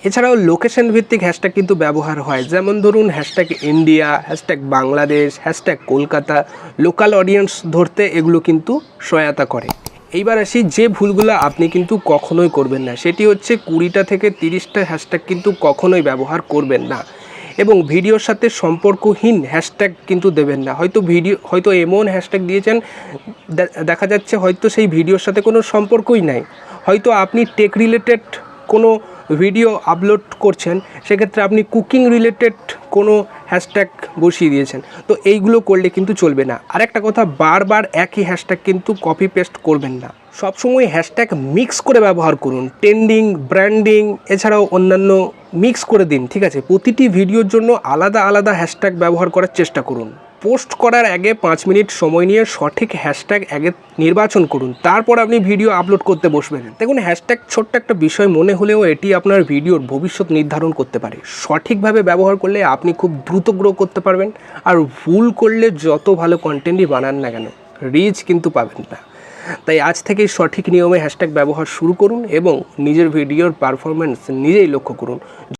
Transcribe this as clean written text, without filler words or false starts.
এছাড়াও লোকেশন ভিত্তিক হ্যাশট্যাগ কিন্তু ব্যবহার হয়, যেমন ধরুন hashtag India, hashtag Bangladesh, hashtag Kolkata. Local audience ধরতে এগুলো কিন্তু সহায়তা করে। এইবার আসি যে ভুলগুলো আপনি কিন্তু কখনোই করবেন না, সেটি হচ্ছে 20টা থেকে 30টা হ্যাশট্যাগ কিন্তু কখনোই ব্যবহার করবেন না। এবং ভিডিওর সাথে সম্পর্কহীন হ্যাশট্যাগ কিন্তু দেবেন না। হয়তো এমন হ্যাশট্যাগ দিয়েছেন দেখা যাচ্ছে হয়তো সেই ভিডিওর সাথে কোনো সম্পর্কই নাই, হয়তো আপনি টেক রিলেটেড কোনো ভিডিও আপলোড করছেন, সেক্ষেত্রে আপনি কুকিং রিলেটেড কোনো হ্যাশট্যাগ বসিয়ে দিয়েছেন। তো এইগুলো করলে কিন্তু চলবে না। আরেকটা কথা, বারবার একই হ্যাশট্যাগ কিন্তু কপি পেস্ট করবেন না। সবসময় হ্যাশট্যাগ মিক্স করে ব্যবহার করুন, ট্রেন্ডিং, ব্র্যান্ডিং এছাড়াও অন্যান্য মিক্স করে দিন, ঠিক আছে? প্রতিটি ভিডিওর জন্য আলাদা আলাদা হ্যাশট্যাগ ব্যবহার করার চেষ্টা করুন। পোস্ট করার আগে 5 মিনিট সময় নিয়ে সঠিক হ্যাশট্যাগ আগে নির্বাচন করুন, তারপর আপনি ভিডিও আপলোড করতে বসবেন। দেখুন, হ্যাশট্যাগ ছোট্ট একটা বিষয় মনে হলেও এটি আপনার ভিডিওর ভবিষ্যৎ নির্ধারণ করতে পারে। সঠিকভাবে ব্যবহার করলে আপনি খুব দ্রুত গ্রো করতে পারবেন, আর ভুল করলে যত ভালো কন্টেন্টই বানান না কেন রিচ কিন্তু পাবেন না। তাই আজ থেকেই সঠিক নিয়মে হ্যাশট্যাগ ব্যবহার শুরু করুন এবং নিজের ভিডিওর পারফরম্যান্স নিজেই লক্ষ্য করুন।